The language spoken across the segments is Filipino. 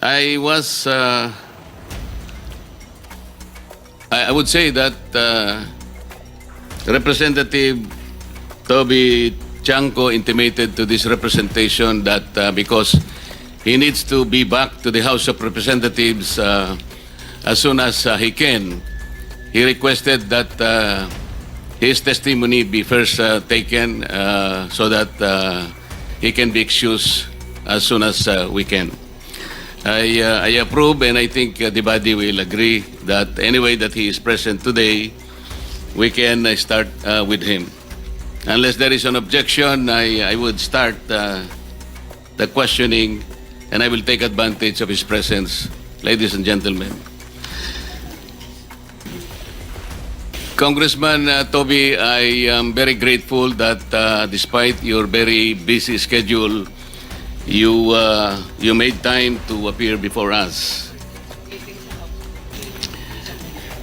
I was, I would say that Representative Toby Chanco intimated to this representation that because he needs to be back to the House of Representatives as soon as he can, he requested that his testimony be first taken so that he can be excused as soon as we can. I approve, and I think the body will agree that anyway that he is present today, we can start with him. Unless there is an objection, I would start the questioning, and I will take advantage of his presence. Ladies and gentlemen. Congressman Toby, I am very grateful that despite your very busy schedule, you made time to appear before us.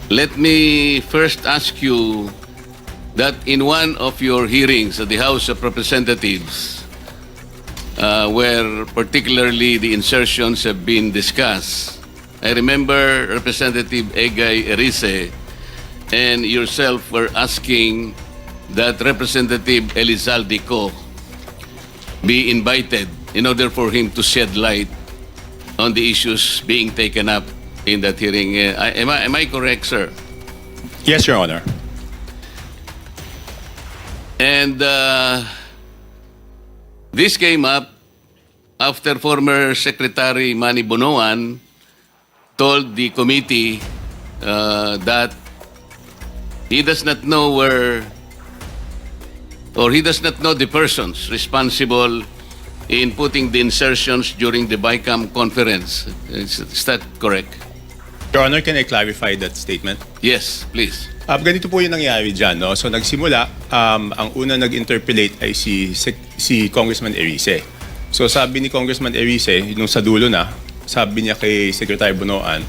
Let me first ask you that in one of your hearings at the House of Representatives, where particularly the insertions have been discussed, I remember Representative Egay Erice and yourself were asking that Representative Elizalde Co be invited in order for him to shed light on the issues being taken up in that hearing. Am I correct, sir? Yes, Your Honor. And this came up after former Secretary Manny Bonoan told the committee that he does not know where, or he does not know the persons responsible in putting the insertions during the BICAM conference. Is that correct? Your Honor, can I clarify that statement? Yes, please. Ganito po yung nangyari dyan, no? So nagsimula, ang una nag-interpellate ay si Congressman Erice. So sabi ni Congressman Erice, nung sa dulo na, sabi niya kay Secretary Bonoan,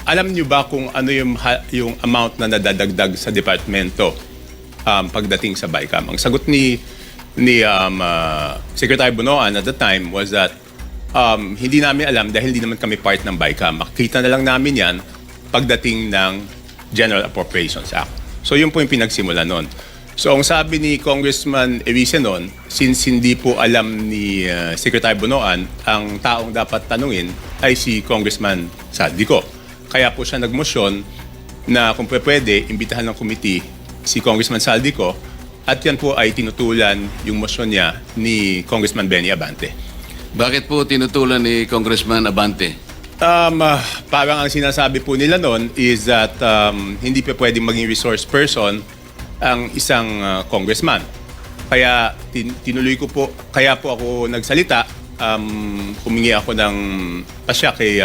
alam niyo ba kung ano yung amount na nadadagdag sa departamento pagdating sa BICAM? Ang sagot ni Secretary Bonoan at the time was that hindi namin alam dahil hindi naman kami part ng BICAM. Makikita na lang namin yan pagdating ng General Appropriations Act. So yun po yung pinagsimula nun. So ang sabi ni Congressman Erice nun, since hindi po alam ni Secretary Bonoan, ang taong dapat tanungin ay si Congressman Saldico. Kaya po siya nagmosyon na kung pwede, imbitahan ng committee si Congressman Saldico at yan po ay tinutulan yung motion niya ni Congressman Benny Abante. Bakit po tinutulan ni Congressman Abante? Parang ang sinasabi po nila noon is that hindi pa pwedeng maging resource person ang isang congressman. Kaya tinuloy ko po, kaya po ako nagsalita, humingi ako ng pasya kay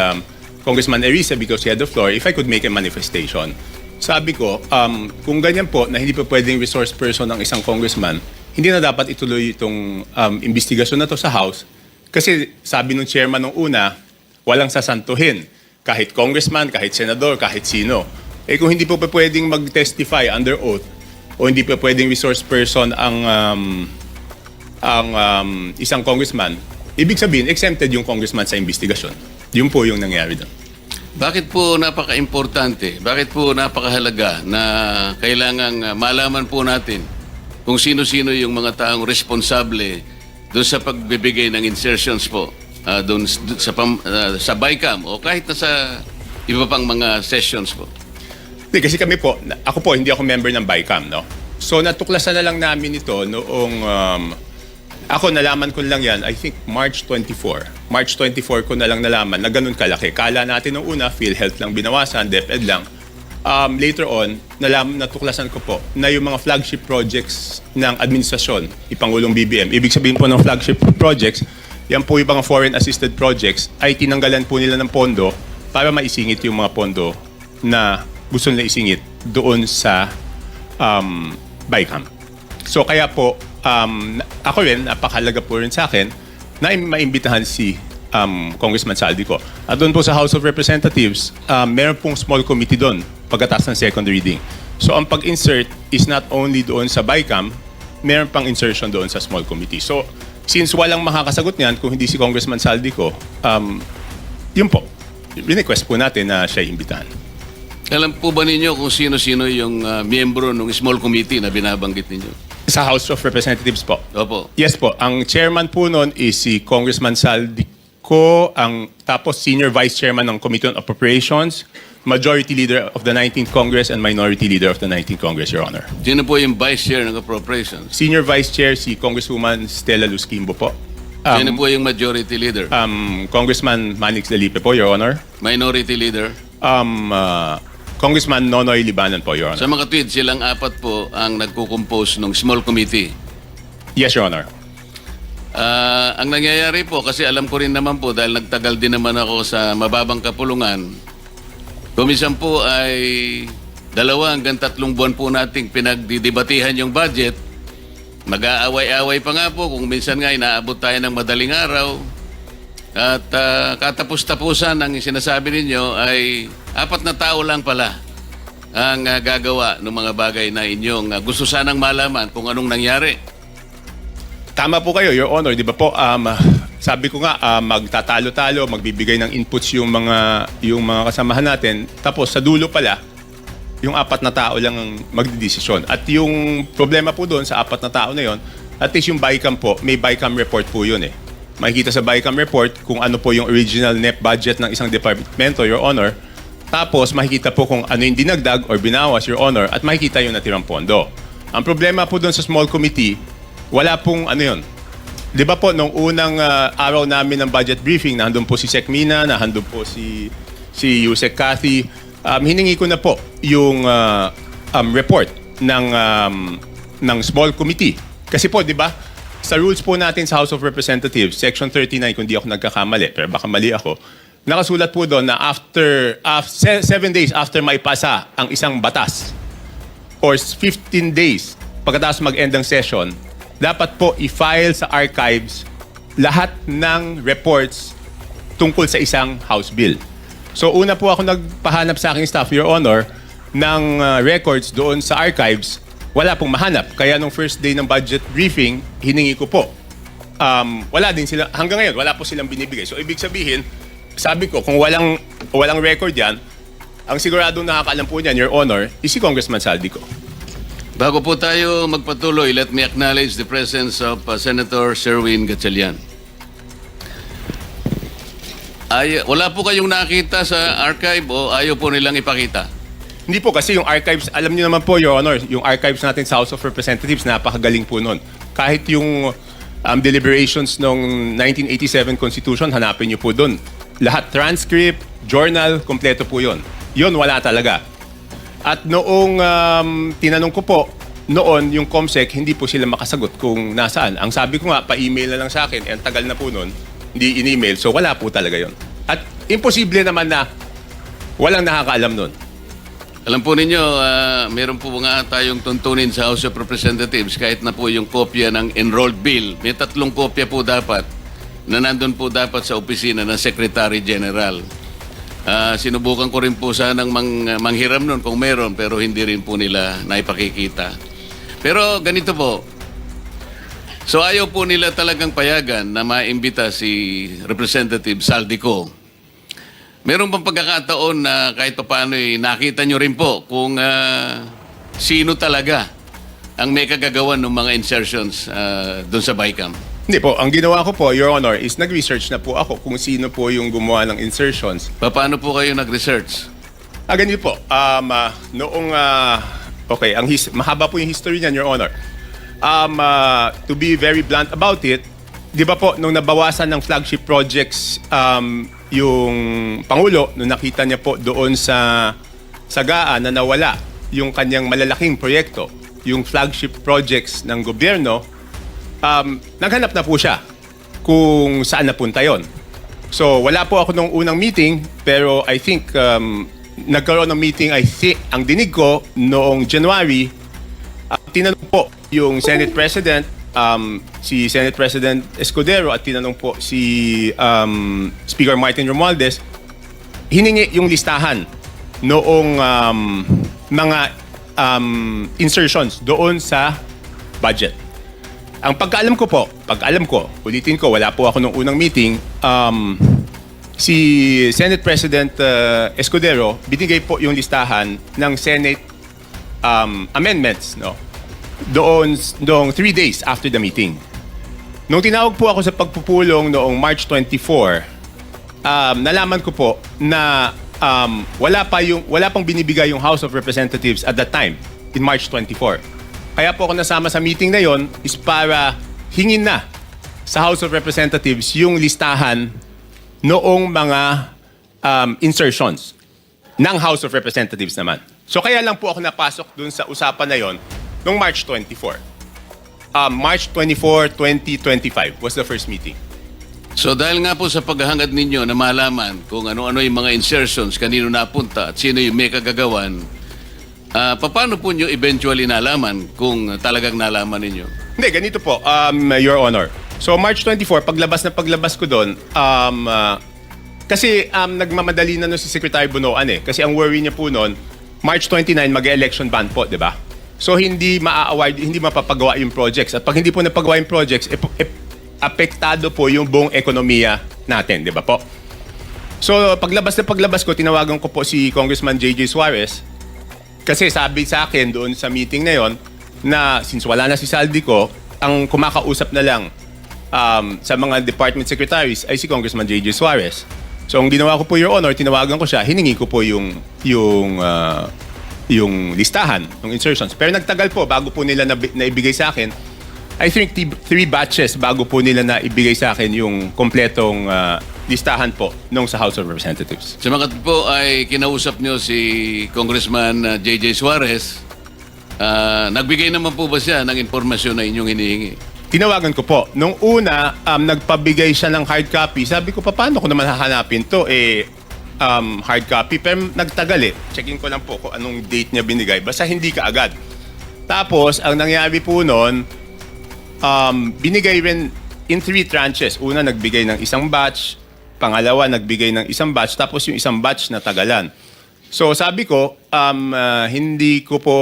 Congressman Erice because he had the floor if I could make a manifestation. Sabi ko, kung ganyan po na hindi pa pwedeng resource person ang isang congressman, hindi na dapat ituloy itong investigasyon na to sa House kasi sabi ng chairman nung una, walang sasantuhin. Kahit congressman, kahit senador, kahit sino. Eh kung hindi po pa pwedeng mag-testify under oath o hindi pa pwedeng resource person ang isang congressman, ibig sabihin, exempted yung congressman sa investigasyon. Yun po yung nangyari doon. Bakit po napaka-importante, bakit po napakahalaga na kailangang malaman po natin kung sino-sino yung mga taong responsable doon sa pagbibigay ng insertions po doon sa BICAM o kahit na sa iba pang mga sessions po? Kasi kami po, ako po, hindi ako member ng BICAM, no? So natuklasan na lang namin ito noong, ako nalaman ko lang yan, I think March 24. March 24 ko na lang nalaman na ganun kalaki. Kala natin nung una, PhilHealth lang binawasan, DepEd lang. Later on, natuklasan ko po na yung mga flagship projects ng administrasyon, ipangulong BBM, ibig sabihin po ng flagship projects, yan po yung mga foreign assisted projects ay tinanggalan po nila ng pondo para maisingit yung mga pondo na gusto nila isingit doon sa BICAM. So kaya po, ako rin, napakahalaga po rin sa akin na maimbitahan si Congressman Saldico. At doon po sa House of Representatives, meron pong small committee doon pagkatapos ng second reading. So ang pag-insert is not only doon sa BICAM, meron pang insertion doon sa small committee. So since walang makakasagot niyan kung hindi si Congressman Saldico, Yun po. Request po natin na siya imbitahan. Alam po ba ninyo kung sino-sino yung miyembro ng small committee na binabanggit ninyo? Sa House of Representatives po. Opo. Yes po. Ang chairman po nun is si Congressman Saldico, tapos senior vice chairman ng Committee on Appropriations, majority leader of the 19th Congress, and minority leader of the 19th Congress, Your Honor. Sino po yung vice chair ng appropriations? Senior vice chair si Congresswoman Stella Luskimbo po. Sino po yung majority leader? Congressman Manix Delipe po, Your Honor. Minority leader? Congressman Nonoy Libanan po, Your Honor. Sa mga tweet, silang apat po ang nagkukompose ng small committee. Yes, Your Honor. Ang nangyayari po, kasi alam ko rin naman po, dahil nagtagal din naman ako sa mababang kapulungan, kumisan po ay 2 hanggang 3 buwan po nating pinagdidebatihan yung budget. Mag-aaway-aaway pa nga po, kung minsan nga inaabot tayo ng madaling araw. At katapos-tapusan ang sinasabi ninyo ay 4 na tao lang pala ang gagawa ng mga bagay na inyong gusto sanang malaman kung anong nangyari. Tama po kayo, Your Honor. Di ba po, sabi ko nga, magtatalo-talo, magbibigay ng inputs yung mga kasamahan natin. Tapos sa dulo pala, yung 4 na tao lang ang magdidesisyon. At yung problema po doon sa 4 na tao na yon, at least yung BICAM po, may BICAM report po yun eh. Makikita sa BICAM report kung ano po yung original net budget ng isang departamento, Your Honor. Tapos makikita po kung ano yung dinagdag or binawas, Your Honor, at makikita yung natirang pondo. Ang problema po doon sa small committee, wala pong ano yun. Di ba po, nung unang araw namin ng budget briefing, nandun po si Sec Mina, nandun po si Yusek Cathy, hiningi ko na po yung report ng small committee. Kasi po, di ba, sa rules po natin sa House of Representatives, Section 39, kung di ako nagkakamali, pero baka mali ako, nakasulat po doon na after 7 days after maipasa ang isang batas or 15 days pagkatapos mag-end ng session, dapat po i-file sa archives lahat ng reports tungkol sa isang House bill. So una po ako nagpahanap sa aking staff, Your Honor, ng records doon sa archives. Wala pong mahanap. Kaya nung first day ng budget briefing, hiningi ko po. Wala din sila, hanggang ngayon, wala po silang binibigay. So ibig sabihin, sabi ko, kung walang record yan, ang siguradong nakakaalam po niyan, Your Honor, is si Congressman Saldico. Bago po tayo magpatuloy, let me acknowledge the presence of Senator Sherwin Gatchalian. Wala po kayong nakita sa archive o ayaw po nilang ipakita? Hindi po kasi yung archives, alam niyo naman po, Your Honor, yung archives natin sa House of Representatives, napakagaling po nun. Kahit yung deliberations ng 1987 Constitution, hanapin niyo po doon. Lahat, transcript, journal, kompleto po yun. Yun, wala talaga. At noong tinanong ko po, noon yung COMSEC, hindi po sila makasagot kung nasaan. Ang sabi ko nga, pa-email na lang sa akin, ang tagal na po noon, hindi in-email, so wala po talaga yun. At imposible naman na walang nakakaalam noon. Alam po ninyo, meron po nga tayong tuntunin sa House of Representatives kahit na po yung kopya ng enrolled bill. May 3 kopya po dapat na nandun po dapat sa opisina ng Secretary General. Sinubukan ko rin po sanang manghiram nun kung meron pero hindi rin po nila naipakikita. Pero ganito po, so ayaw po nila talagang payagan na maimbita si Representative Saldico. Meron bang pagkakataon na kahit paano nakita nyo rin po kung sino talaga ang may kagagawan ng mga insertions doon sa BICAM? Hindi po. Ang ginawa ko po, Your Honor, is nag-research na po ako kung sino po yung gumawa ng insertions. Paano po kayo nag-research? Ganito po. Okay, mahaba po yung history niyan, Your Honor. To be very blunt about it, di ba po, nung nabawasan ng flagship projects yung Pangulo, nung nakita niya po doon sa Sagaan na nawala yung kanyang malalaking proyekto, yung flagship projects ng gobyerno, naghanap na po siya kung saan napunta yon. So wala po ako nung unang meeting, pero I think nagkaroon ng meeting, ang dinig ko noong January, tinanong po yung Senate President, si Senate President Escudero at tinanong po si Speaker Martin Romualdez, hiningi yung listahan noong mga insertions doon sa budget. Ang pagkaalam ko, ulitin ko, wala po ako nung unang meeting, si Senate President Escudero, binigay po yung listahan ng Senate amendments, no? Doon 3 days after the meeting. Nung tinawag po ako sa pagpupulong noong March 24, nalaman ko po na wala pang binibigay yung House of Representatives at that time in March 24. Kaya po ako nasama sa meeting na yon is para hingin na sa House of Representatives yung listahan noong mga insertions ng House of Representatives naman. So kaya lang po ako napasok dun sa usapan na yon noong March 24. March 24, 2025 was the first meeting. So dahil nga po sa paghahangad ninyo na malaman kung ano-ano yung mga insertions, kanino napunta at sino yung may kagagawan, paano po nyo eventually nalaman kung talagang nalaman ninyo? Hindi, ganito po, Your Honor. So March 24, paglabas ko doon, kasi nagmamadali na si Secretary Bunoan eh. Kasi ang worry niya po noon, March 29 mag-election ban po, di ba? So hindi maa-award, hindi mapapagawa yung projects. At pag hindi po napagawa yung projects, apektado po yung buong ekonomiya natin, di ba po? So paglabas ko, tinawagan ko po si Congressman J.J. Suarez kasi sabi sa akin doon sa meeting na yon na since wala na si Saldi ko, ang kumakausap na lang sa mga department secretaries ay si Congressman J.J. Suarez. So ang ginawa ko po, Your Honor, tinawagan ko siya, hiningi ko po yung listahan ng insertions. Pero nagtagal po bago po nila naibigay sa akin. I think 3 batches bago po nila na ibigay sa akin yung kompletong listahan po nung sa House of Representatives. Sa mga po ay kinausap nyo si Congressman J.J. Suarez, nagbigay naman po ba siya ng impormasyon na inyong hinihingi? Tinawagan ko po. Nung una, nagpabigay siya ng hard copy. Sabi ko, paano ko naman hahanapin to? Hard copy. Pero nagtagal eh. Checkin ko lang po kung anong date niya binigay. Basta hindi ka agad. Tapos, ang nangyari po noon, binigay rin in 3 tranches. Una, nagbigay ng isang batch. Pangalawa, nagbigay ng isang batch. Tapos yung isang batch na tagalan. So sabi ko, hindi ko po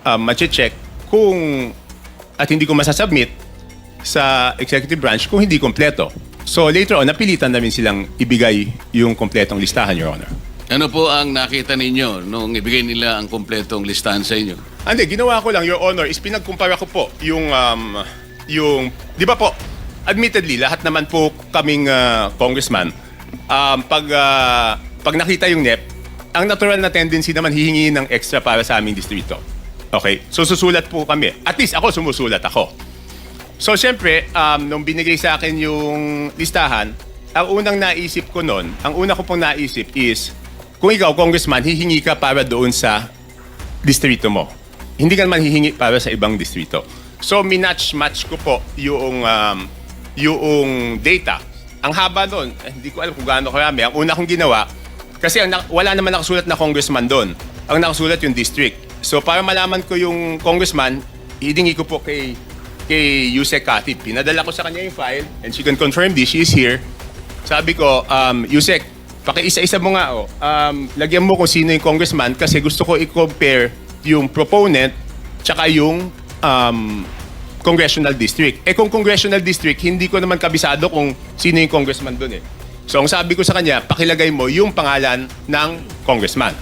ma-check kung at hindi ko masasubmit sa executive branch kung hindi kompleto. So later on, napilitan namin silang ibigay yung kompletong listahan, Your Honor. Ano po ang nakita ninyo nung ibigay nila ang kompletong listahan sa inyo? Hindi, ginawa ko lang, Your Honor, is pinagkumpara ko po yung di ba po, admittedly, lahat naman po kaming congressman, pag nakita yung NEP, ang natural na tendency naman hihingi ng extra para sa aming distrito. Okay? So susulat po kami. At least ako, sumusulat ako. So siyempre, nung binigay sa akin yung listahan, ang unang naisip ko noon, ang una ko pong naisip is, kung ikaw, congressman, hihingi ka para doon sa distrito mo. Hindi ka naman hihingi para sa ibang distrito. So, minatch-match ko po yung data. Ang haba doon, hindi ko alam kung gaano karami. Ang una kong ginawa, kasi wala naman nakasulat na congressman doon. Ang nakasulat yung district. So, para malaman ko yung congressman, hihingi ko po kay Yusek Katip. Pinadala ko sa kanya yung file, and she can confirm this. She is here. Sabi ko, Yusek, paki-isa-isa mo nga, lagyan mo kung sino yung congressman kasi gusto ko i-compare yung proponent tsaka yung congressional district. Kung congressional district, hindi ko naman kabisado kung sino yung congressman doon eh. So, ang sabi ko sa kanya, pakilagay mo yung pangalan ng congressman.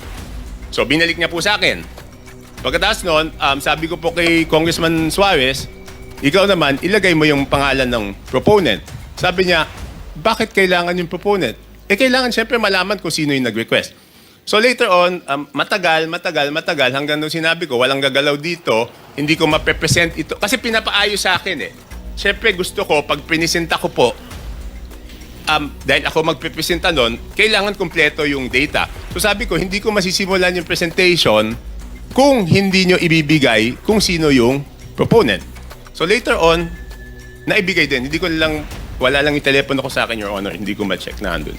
So, binalik niya po sa akin. Pagkatapos noon, sabi ko po kay Congressman Suarez, ikaw naman, ilagay mo yung pangalan ng proponent. Sabi niya, bakit kailangan yung proponent? Kailangan siyempre malaman kung sino yung nag-request. So later on, matagal hanggang nung sinabi ko, walang gagalaw dito, hindi ko ma-present ito. Kasi pinapaayos sa akin eh. Siyempre gusto ko, pag pinisenta ko po, dahil ako magpipresenta nun, kailangan kompleto yung data. So sabi ko, hindi ko masisimulan yung presentation kung hindi nyo ibibigay kung sino yung proponent. So later on, naibigay din. Wala lang yung telepono ko sa akin, Your Honor. Hindi ko ma-check na andun.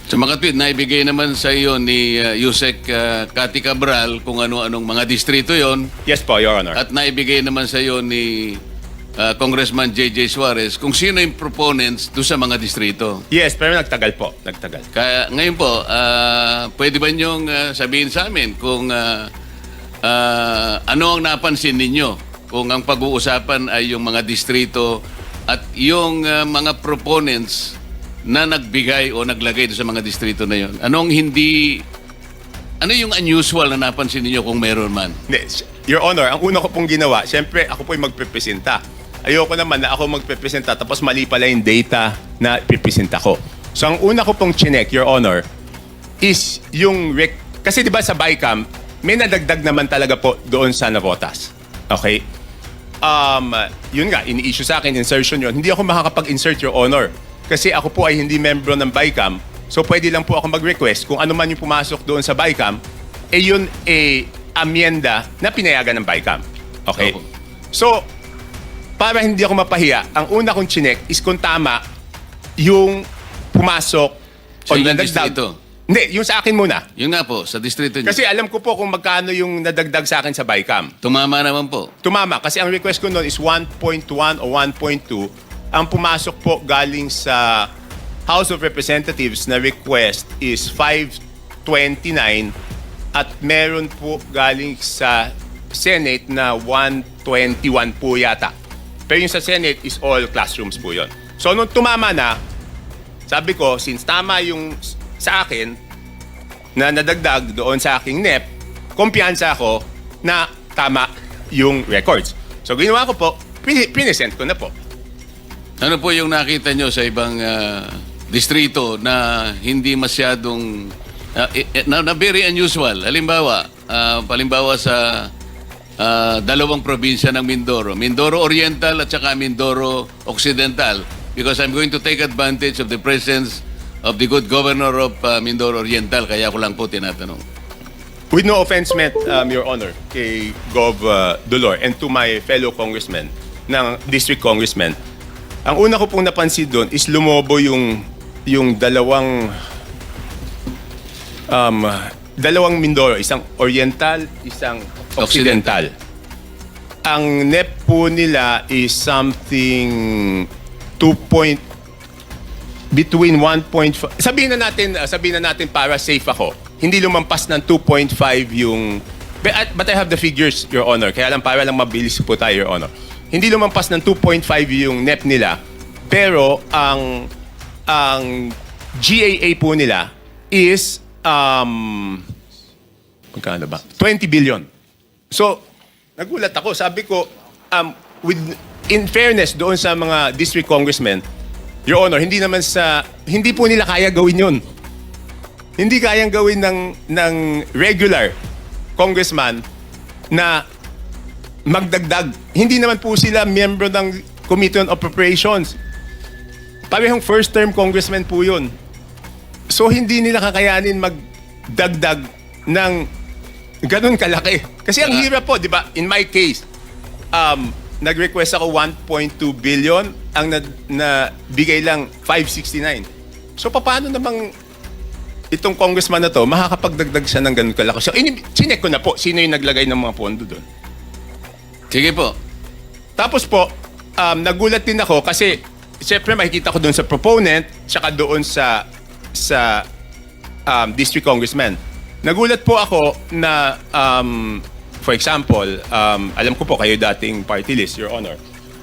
Sa mga tweet, naibigay naman sa iyo ni Yusek Cathy Cabral kung ano-anong mga distrito yon. Yes po, Your Honor. At naibigay naman sa iyo ni Congressman J.J. Suarez kung sino yung proponents do sa mga distrito. Yes, pero nagtagal po. Nagtagal. Kaya ngayon po, pwede ba niyong sabihin sa amin kung ano ang napansin ninyo? Kung ang pag-uusapan ay yung mga distrito at yung mga proponents na nagbigay o naglagay doon sa mga distrito na yon? Ano yung unusual na napansin niyo kung meron man? Hindi, Your Honor, ang una ko pong ginawa, siyempre ako po'y magpepresenta. Ayoko naman na ako magpepresenta tapos mali pala yung data na pipresenta ko. So ang una ko pong chinek, Your Honor, is yung kasi di ba sa BICAM, may nadagdag naman talaga po doon sa Navotas. Okay? Yun nga, ini-issue sa akin, insertion yun. Hindi ako makakapag-insert, Your Honor. Kasi ako po ay hindi membro ng BICAM. So pwede lang po ako mag-request kung ano man yung pumasok doon sa BICAM, yun amyenda na pinayagan ng BICAM. Okay? Opo. So, para hindi ako mapahiya, ang una kong chinek is kung tama yung pumasok Sa o inyong nadagdag. distrito? Hindi, yung sa akin muna. Yun nga po, sa distrito niyo. Kasi alam ko po kung magkano yung nadagdag sa akin sa BICAM. Tumama naman po. Tumama, kasi ang request ko noon is 1.1 o 1.2. Ang pumasok po galing sa House of Representatives na request is 529 at meron po galing sa Senate na 121 po yata. Pero yung sa Senate is all classrooms po yon. So nung tumama na, sabi ko, since tama yung sa akin na nadagdag doon sa aking NEP, kumpiyansa ako na tama yung records. So ginawa ko po, pinisend ko na po. Ano po yung nakita nyo sa ibang distrito na hindi masyadong na very unusual? Halimbawa sa dalawang probinsya ng Mindoro, Mindoro Oriental at saka Mindoro Occidental, because I'm going to take advantage of the presence of the good governor of Mindoro Oriental, kaya ko lang po tinatanong. With no offense meant, Your Honor, kay Gov. Dolor and to my fellow congressmen, ng district congressmen, ang una ko pong napansin doon is lumobo yung dalawang Mindoro, isang Oriental, isang Occidental. Ang NEP po nila is something between 1.5, sabihin na natin para safe ako, hindi lumampas ng 2.5 yung, but I have the figures, Your Honor, kaya lang para lang mabilis po tayo, Your Honor. Hindi lumampas ng 2.5 yung NEP nila, pero ang GAA po nila is magkano ba? 20 billion. So, nagulat ako, sabi ko, in fairness doon sa mga district congressmen, Your Honor, hindi po nila kaya gawin yun. Hindi kayang gawin ng regular congressman na magdagdag. Hindi naman po sila miyembro ng Committee on Appropriations. Parehong first term congressman po yun. So hindi nila kakayanin magdagdag ng ganun kalaki. Kasi ang hirap po, di ba? In my case, nag-request ako 1.2 billion, ang nabigay lang 569. So paano namang itong congressman na to, makakapagdagdag siya ng ganun kalaki? So chinek ko na po, sino yung naglagay ng mga pondo doon. Sige po. Tapos po, nagulat din ako kasi siyempre makikita ko doon sa proponent tsaka doon sa district congressman. Nagulat po ako na, for example, alam ko po kayo dating party list, Your Honor.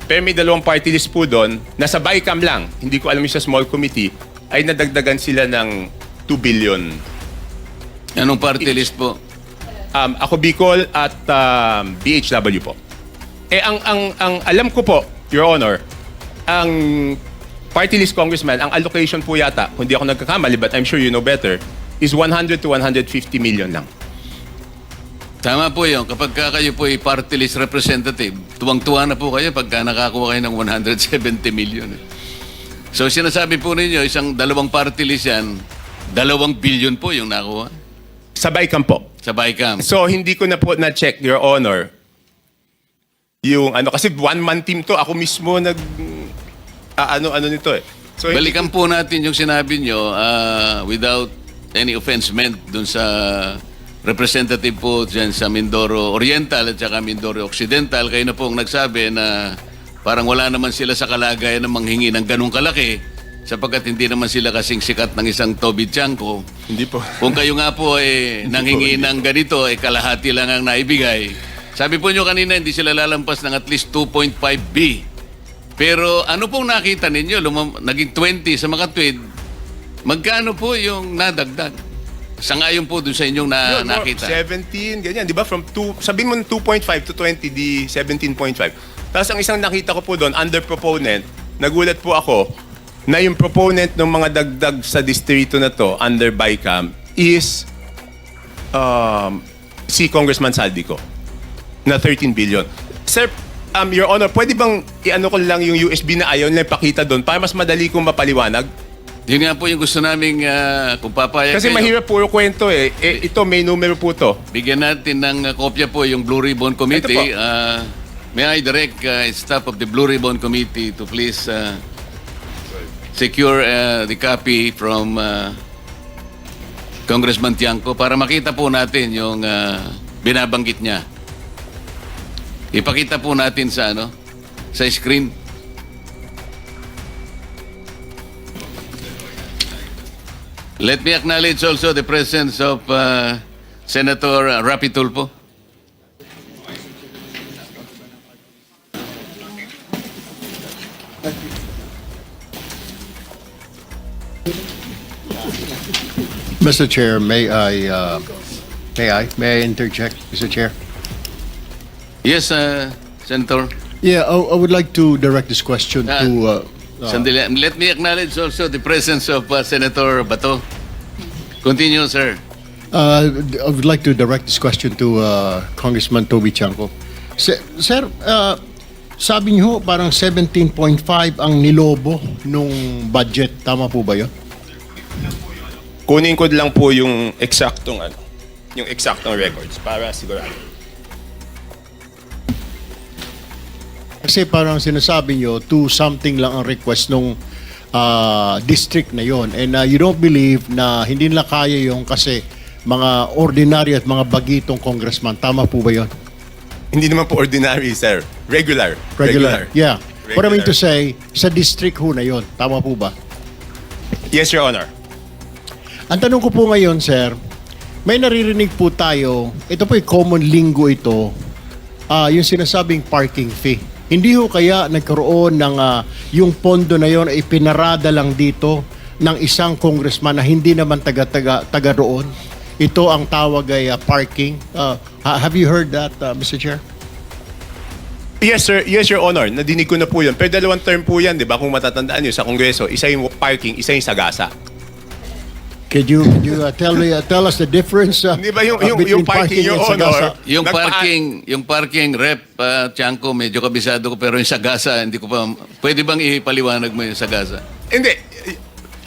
Pero may dalawang party list po doon, nasa BICAM lang, hindi ko alam yung sa small committee, ay nadagdagan sila ng 2 billion. Anong party list po? Ako Bicol at BHW po. Ang alam ko po, Your Honor, ang party list congressman, ang allocation po yata, kung di ako nagkakamali, but I'm sure you know better, is 100 to 150 million lang. Tama po yun. Kapag kayo po ay party list representative, tuwang-tuwa na po kayo pagka nakakuha kayo ng 170 million. So sinasabi po ninyo, dalawang party list yan, 2 billion po yung nakuha Sa BICAM po. sa BICAM. So hindi ko na po na-check, Your Honor, yung kasi one-man team to, ako mismo ano nito eh. So, Balikan po natin yung sinabi nyo without any offense meant dun sa representative po dyan sa Mindoro Oriental at saka Mindoro Occidental. Kayo na po ang nagsabi na parang wala naman sila sa kalagayan na manghingi ng ganong kalaki sapagkat hindi naman sila kasing sikat ng isang Toby Chanko. Hindi po. Kung kayo nga po nanghingi ng ganito, kalahati lang ang naibigay. Sabi po nyo kanina, hindi sila lalampas ng at least 2.5B. Pero ano pong nakita ninyo? Naging 20 sa mga tweet. Magkano po yung nadagdag? Sangayon po doon sa inyong Yun, nakita. 17, ganyan, di ba? From 2, sabihin mo 2.5 to 20, di 17.5. Tapos ang isang nakita ko po doon, under proponent, nagulat po ako na yung proponent ng mga dagdag sa distrito na to, under BICAM, is si Congressman Saldico, na 13 billion. Sir, Your Honor, pwede bang i-ano ko lang yung USB na ayaw nila ipakita doon para mas madali kong mapaliwanag? Yun nga po yung gusto naming kung papayag Kasi kayo, mahirap puro kwento eh. Ito, may numero po to. bigyan natin ng kopya po yung Blue Ribbon Committee. May I direct staff of the Blue Ribbon Committee to please secure the copy from Congressman Tiangco para makita po natin yung binabanggit niya. Ipakita po natin sa sa screen. Let me acknowledge also the presence of Senator Rapi Tulfo. Mr. Chair, may I interject, Mr. Chair? Yes, Senator. Yeah, I would like to direct this question to... Sandali. Let me acknowledge also the presence of Senator Bato. Continue, sir. I would like to direct this question to Congressman Toby Chanco. Sir, sabi niyo parang 17.5 ang nilobo nung budget. Tama po ba yun? Kunin ko lang po yung eksaktong records para sigurado. Kasi parang sinasabi niyo, 2 something lang ang request nung district na yon. And you don't believe na hindi nila kaya yung kasi mga ordinary at mga bagitong congressman. Tama po ba yun? Hindi naman po ordinary, sir. Regular. Yeah. What I mean to Regular. say, sa district ho na yon. Tama po ba? Yes, Your Honor. Ang tanong ko po ngayon, sir, may naririnig po tayo, ito po yung common lingo ito, yung sinasabing parking fee. Hindi ho kaya nagkaroon ng yung pondo na yon ay pinarada lang dito ng isang congressman na hindi naman taga roon. Ito ang tawag ay parking. Have you heard that, Mr. Chair? Yes, sir. Yes, Your Honor. Nadinig ko na po yun. Pero dalawang term po yan, di ba? Kung matatandaan nyo sa Kongreso, isa yung parking, isa yung sagasa. Could you tell us the difference Di ba yung between parking, Your and sagasa? Honor? Yung parking rep, Tiangco, medyo kabisado ko, pero yung sagasa, hindi ko pa, pwede bang ipaliwanag mo yung sagasa? Hindi.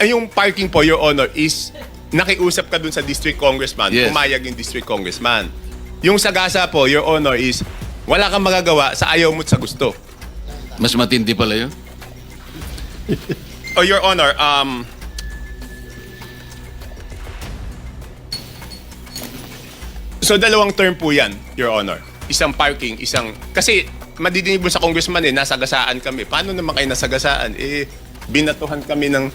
Yung parking po, Your Honor, is nakiusap ka dun sa district congressman. Yes. Pumayag yung district congressman. Yung sagasa po, Your Honor, is wala kang magagawa sa ayaw mo't sa gusto. Mas matindi pala yun. Oh, Your Honor, so dalawang term po yan, Your Honor. Isang parking, isang... Kasi madidinig mo sa congressman nasagasaan kami. Paano naman kayo nasagasaan? Binatuhan kami ng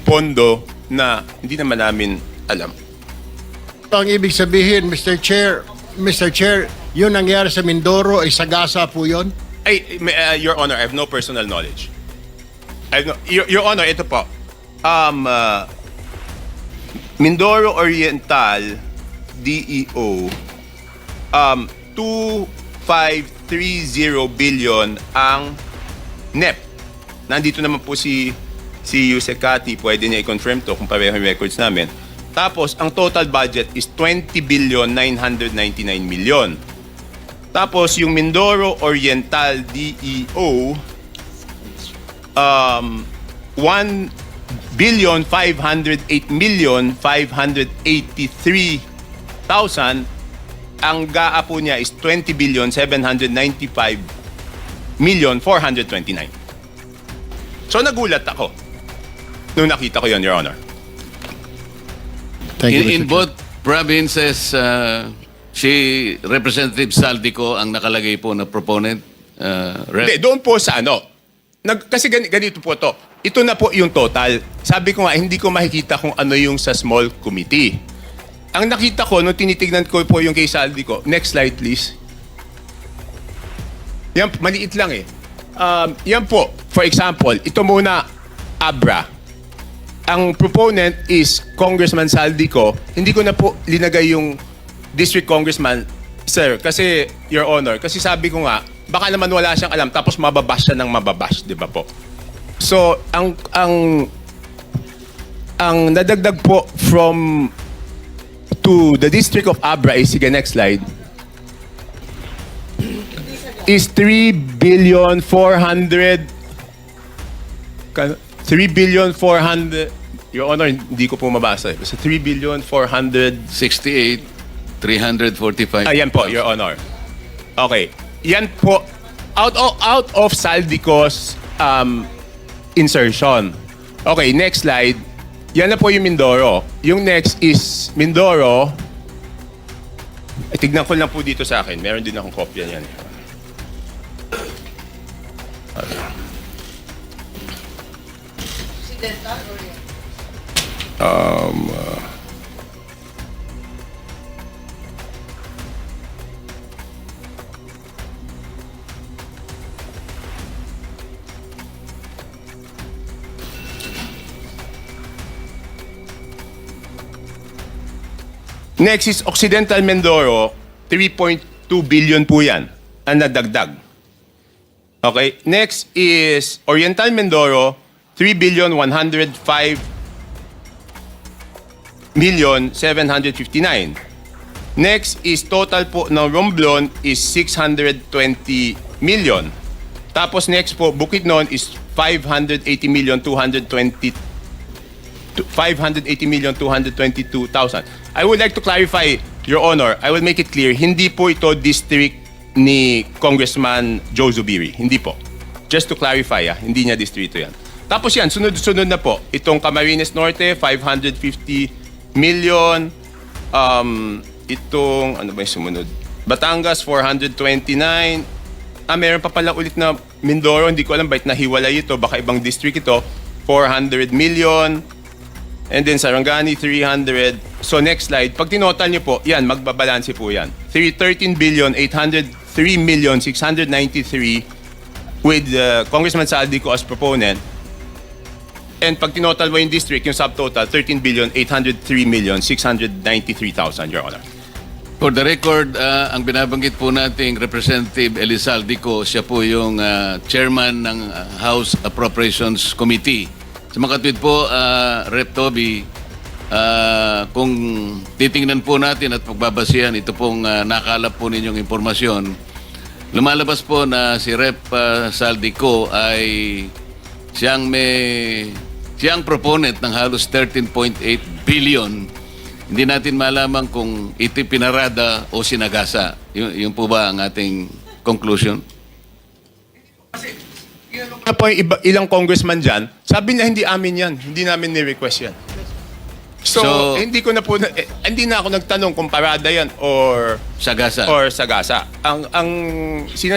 pondo na hindi naman namin alam. Ang ibig sabihin, Mr. Chair, yun nangyari sa Mindoro ay sagasa po yun? Your Honor, I have no personal knowledge. Your Honor, ito po. Mindoro Oriental, DEO, 2530 billion ang NEP. Nandito naman po si Yusek pwede niya i-confirm to kung pareho yung records namin. Tapos, ang total budget is 20 billion 999 million. Tapos, yung Mindoro Oriental DEO, 1 billion 508 million 583,000. Ang GAA po niya is 20 billion 795 million 429. So nagulat ako nung nakita ko yon, Your Honor. Thank you, Mr. In Chair. both provinces, si Representative Saldico ang nakalagay po na proponent. Hindi, doon po sa ano. Kasi ganito po to. Ito na po yung total. Sabi ko nga, hindi ko makikita kung ano yung sa small committee. Ang nakita ko, nung tinitignan ko po yung kay Saldico, next slide please. Yan, maliit lang eh. Yan po. For example, ito muna, Abra. Ang proponent is Congressman Saldico. Hindi ko na po linagay yung district congressman, sir, kasi, Your Honor, kasi sabi ko nga, baka naman wala siyang alam tapos mababash siya ng mababash, di ba po? So, ang nadagdag po from to the district of Abra is, sige, next slide, is 3,400,000,000, Your Honor, hindi ko po mabasa. Basta 3,400,000,000. 68,345. Ayan po, Your Honor. Okay. Yan po, out of Saldico's insertion. Okay, next slide. Yan na po yung Mindoro. Yung next is Mindoro. Ay, tignan ko lang po dito sa akin. Meron din akong kopya niyan. Next is Occidental Mindoro, 3.2 billion po yan ang nadagdag. Okay, next is Oriental Mindoro, 3,105,759,000. Next is total po ng Romblon is 620 million. Tapos next po, Bukidnon is 580,222,000. I would like to clarify, Your Honor, I will make it clear, hindi po ito district ni Congressman Joe Zubiri. Hindi po. Just to clarify, hindi niya distrito yan. Tapos yan, sunod-sunod na po. Itong Camarines Norte, 550 million. Itong, ano ba yung sumunod? Batangas, 429. Meron pa pala ulit na Mindoro. Hindi ko alam bakit nahiwalay ito. Baka ibang district ito. 400 million. And then Sarangani, 300. So next slide. Pag tinotal niyo po, yan, magbabalanse po yan. 13,803,693 with Congressman Saldico as proponent. And pag tinotal mo yung district, yung subtotal, 13,803,693,000, Your Honor. For the record, ang binabanggit po nating Representative Elizaldico, siya po yung chairman ng House Appropriations Committee. Sa makatwid po, Rep. Toby, kung titingnan po natin at pagbabasihan, ito pong nakalap po ninyong impormasyon, lumalabas po na si Rep. Saldico ay siyang proponent ng halos 13.8 billion. Hindi natin malaman kung ito pinarada o sinagasa. Yun po ba ang ating conclusion? Ano po yung ilang congressman dyan, sabi niya hindi amin yan. Hindi namin ni-request yan. So hindi ko na po, hindi na ako nagtanong kung parada yan or Sagasa. sagasa. Ang